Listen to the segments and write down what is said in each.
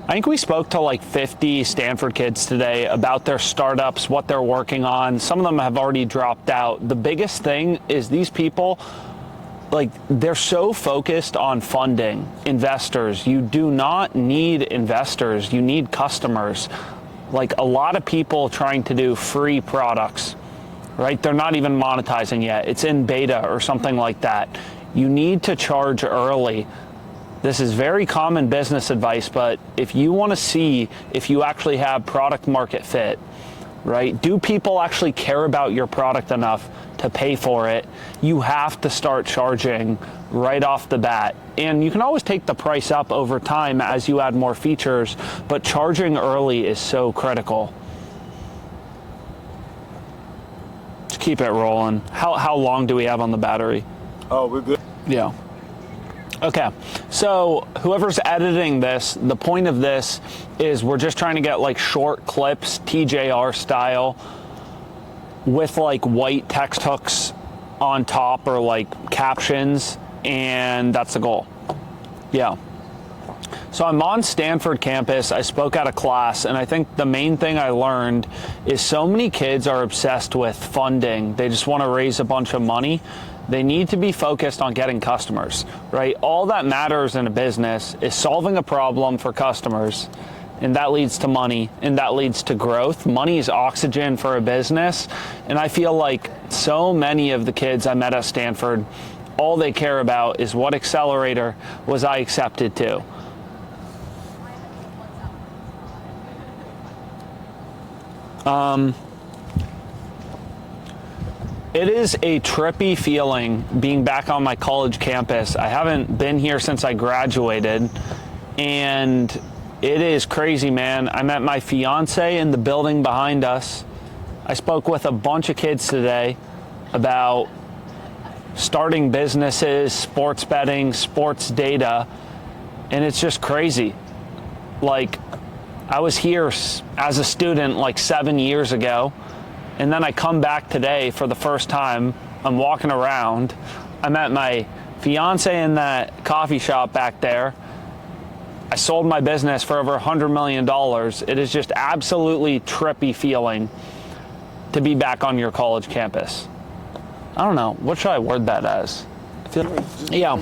I think we spoke to like 50 Stanford kids today about their startups, what they're working on. Some of them have already dropped out. The biggest thing is these people, like, they're so focused on funding, investors. You do not need investors, you need customers. Like, a lot of people trying to do free products, right? They're not even monetizing yet. It's in beta or something like that. You need to charge early. This is very common business advice, but if you want to see if you actually have product market fit, right? Do people actually care about your product enough to pay for it? You have to start charging right off the bat. And you can always take the price up over time as you add more features, but charging early is so critical. Just keep it rolling. How long do we have on the battery? Oh, we're good. Yeah. Okay, so whoever's editing this, the point of this is we're just trying to get like short clips, TJR style, with like white text hooks on top or like captions, and that's the goal. Yeah. So I'm on Stanford campus. I spoke at a class, and I think the main thing I learned is so many kids are obsessed with funding. They just want to raise a bunch of money. They need to be focused on getting customers, right? All that matters in a business is solving a problem for customers, and that leads to money, and that leads to growth. Money is oxygen for a business, and I feel like so many of the kids I met at Stanford, all they care about is what accelerator was I accepted to. It is a trippy feeling being back on my college campus. I haven't been here since I graduated, and it is crazy, man. I met my fiance in the building behind us. I spoke with a bunch of kids today about starting businesses, sports betting, sports data, and it's just crazy. Like, I was here as a student like 7 years ago, and then I come back today for the first time. I'm walking around. I met my fiance in that coffee shop back there. I sold my business for over $100 million. It is just absolutely trippy feeling to be back on your college campus. I don't know. What should I word that as? Yeah.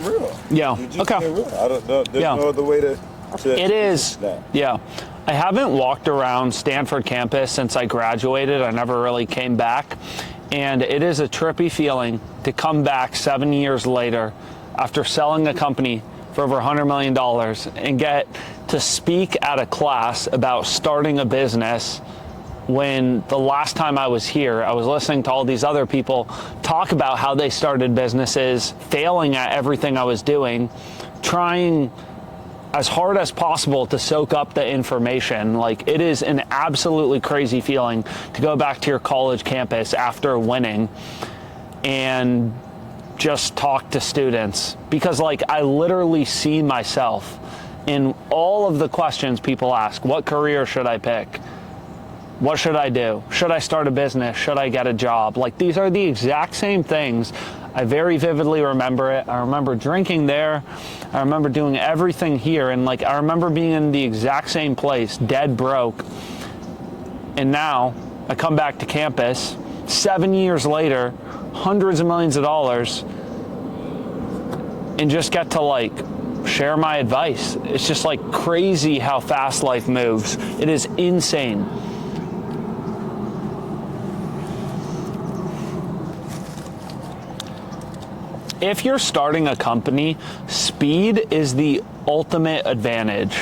Yeah. Okay. I don't know. There's no other way to it is. Yeah. I haven't walked around Stanford campus since I graduated. I never really came back. And it is a trippy feeling to come back 7 years later after selling a company for over $100 million and get to speak at a class about starting a business when the last time I was here, I was listening to all these other people talk about how they started businesses, failing at everything I was doing, trying as hard as possible to soak up the information. Like, it is an absolutely crazy feeling to go back to your college campus after winning and just talk to students, because like I literally see myself in all of the questions people ask. What career should I pick? What should I do? Should I start a business? Should I get a job? Like, these are the exact same things. I very vividly remember it. I remember drinking there. I remember doing everything here. And like, I remember being in the exact same place, dead broke. And now I come back to campus 7 years later, hundreds of millions of dollars, and just get to like share my advice. It's just like crazy how fast life moves. It is insane. If you're starting a company, speed is the ultimate advantage.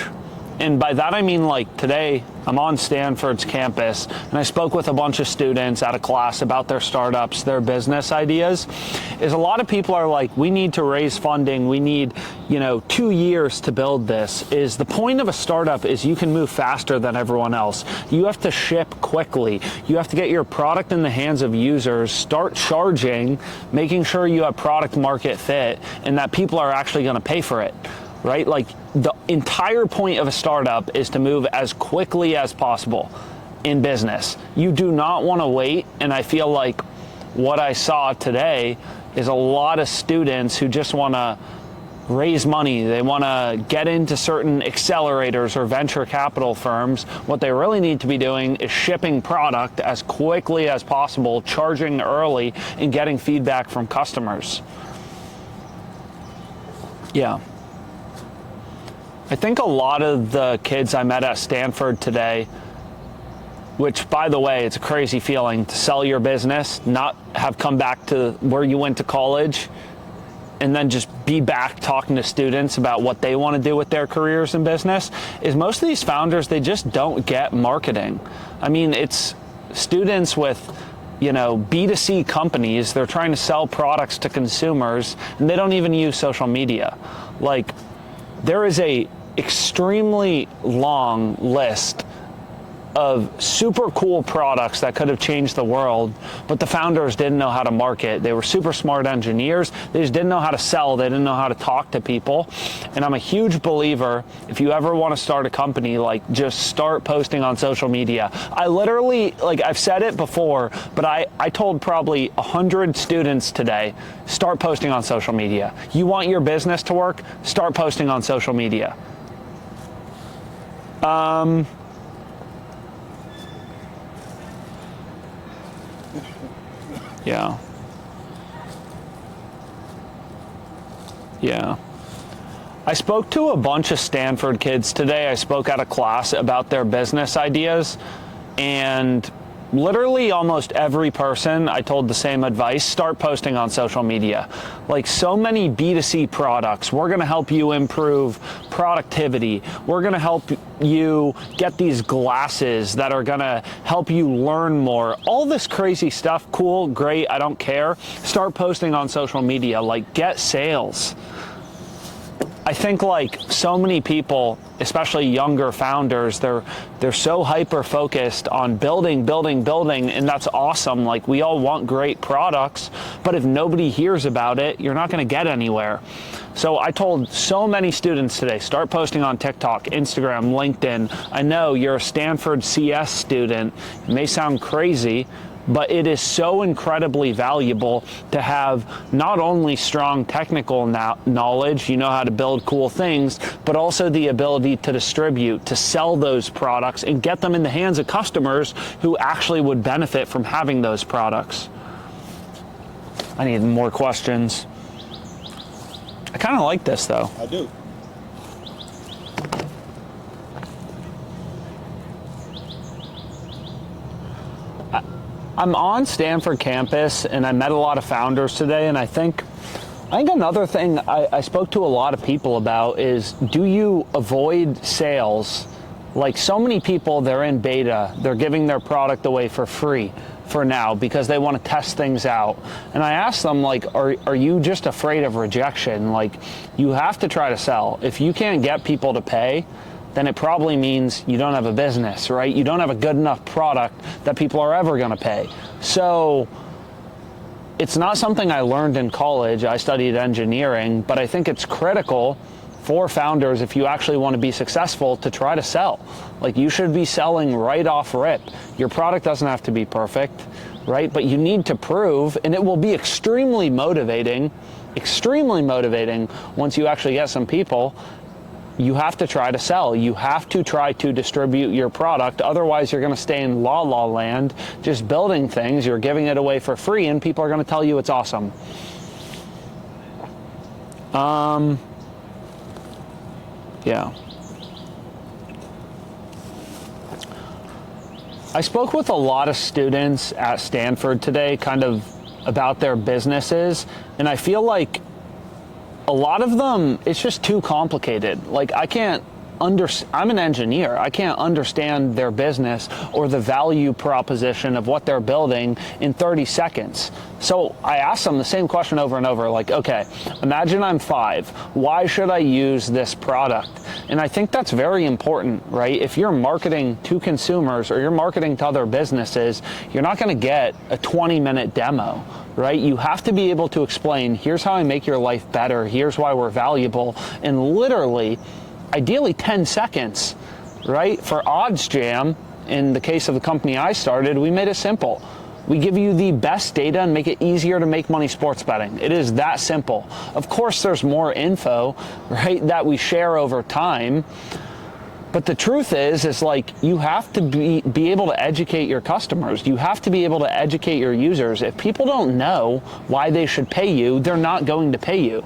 And by that I mean, like, today I'm on Stanford's campus and I spoke with a bunch of students at a class about their startups, their business ideas. Is a lot of people are like, we need to raise funding, we need, 2 years to build this. Is the point of a startup is you can move faster than everyone else. You have to ship quickly. You have to get your product in the hands of users, start charging, making sure you have product market fit and that people are actually going to pay for it. Right? Like, the entire point of a startup is to move as quickly as possible in business. You do not want to wait. And I feel like what I saw today is a lot of students who just want to raise money. They want to get into certain accelerators or venture capital firms. What they really need to be doing is shipping product as quickly as possible, charging early, and getting feedback from customers. Yeah. I think a lot of the kids I met at Stanford today, which, by the way, it's a crazy feeling to sell your business, not have come back to where you went to college, and then just be back talking to students about what they want to do with their careers in business, is most of these founders, they just don't get marketing. I mean, it's students with, B2C companies. They're trying to sell products to consumers, and they don't even use social media. Like, there is a extremely long list of super cool products that could have changed the world, but the founders didn't know how to market. They were super smart engineers. They just didn't know how to sell. They didn't know how to talk to people. And I'm a huge believer, if you ever want to start a company, just start posting on social media. I literally, I've said it before, but I told probably 100 students today, start posting on social media. You want your business to work? Start posting on social media. Yeah. Yeah. I spoke to a bunch of Stanford kids today. I spoke at a class about their business ideas, and literally almost every person, I told the same advice: start posting on social media. So many B2C products, we're going to help you improve productivity. We're going to help you get these glasses that are going to help you learn more. All this crazy stuff, cool, great, I don't care. Start posting on social media, get sales. I think so many people, especially younger founders, they're so hyper focused on building, and that's awesome. We all want great products, but if nobody hears about it, you're not going to get anywhere. So I told so many students today, start posting on TikTok, Instagram, LinkedIn. I know you're a Stanford CS student. It may sound crazy, but it is so incredibly valuable to have not only strong technical knowledge, you know how to build cool things, but also the ability to distribute, to sell those products and get them in the hands of customers who actually would benefit from having those products. I need more questions. I kind of like this, though. I do. I'm on Stanford campus, and I met a lot of founders today, and I think another thing I spoke to a lot of people about is, do you avoid sales? So many people, they're in beta, they're giving their product away for free for now because they want to test things out. And I asked them, are you just afraid of rejection? You have to try to sell. If you can't get people to pay, then it probably means you don't have a business, right? You don't have a good enough product that people are ever going to pay. So it's not something I learned in college. I studied engineering, but I think it's critical for founders, if you actually want to be successful, to try to sell. You should be selling right off rip. Your product doesn't have to be perfect, right? But you need to prove, and it will be extremely motivating once you actually get some people. You have to try to sell. You have to try to distribute your product. Otherwise, you're going to stay in la la land, just building things. You're giving it away for free, and people are going to tell you it's awesome. Yeah. I spoke with a lot of students at Stanford today, kind of about their businesses, and I feel like a lot of them, it's just too complicated. I'm an engineer. I can't understand their business or the value proposition of what they're building in 30 seconds. So I asked them the same question over and over, okay, imagine I'm 5. Why should I use this product? And I think that's very important, right? If you're marketing to consumers or you're marketing to other businesses, you're not going to get a 20-minute demo, right? You have to be able to explain, here's how I make your life better, here's why we're valuable, and literally, ideally 10 seconds, right? For OddsJam, in the case of the company I started, we made it simple. We give you the best data and make it easier to make money sports betting. It is that simple. Of course, there's more info, right, that we share over time. But the truth is like, you have to be able to educate your customers. You have to be able to educate your users. If people don't know why they should pay you, they're not going to pay you.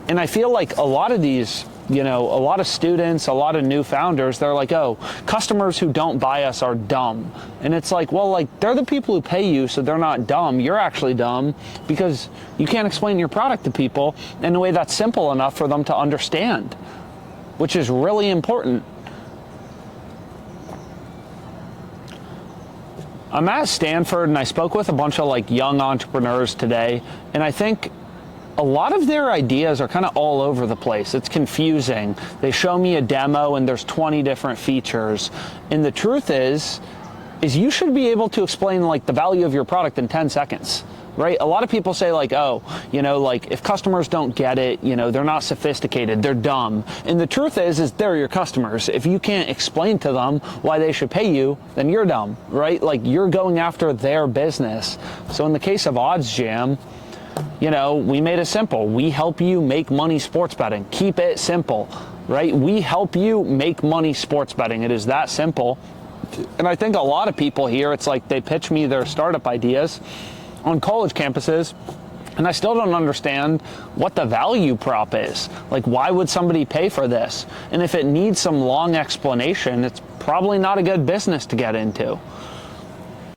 And I feel like a lot of these, a lot of students, a lot of new founders, they're like, oh, customers who don't buy us are dumb. And it's like, well, like, they're the people who pay you, so they're not dumb. You're actually dumb because you can't explain your product to people in a way that's simple enough for them to understand, which is really important. I'm at Stanford and I spoke with a bunch of like young entrepreneurs today, and I think a lot of their ideas are kind of all over the place. It's confusing. They show me a demo and there's 20 different features. And the truth is you should be able to explain like the value of your product in 10 seconds, right? A lot of people say like, oh, like if customers don't get it, they're not sophisticated, they're dumb. And the truth is they're your customers. If you can't explain to them why they should pay you, then you're dumb, right? Like, you're going after their business. So in the case of OddsJam, we made it simple. We help you make money sports betting. Keep it simple, right? We help you make money sports betting. It is that simple. And I think a lot of people here, it's like they pitch me their startup ideas on college campuses, and I still don't understand what the value prop is. Like, why would somebody pay for this? And if it needs some long explanation, it's probably not a good business to get into.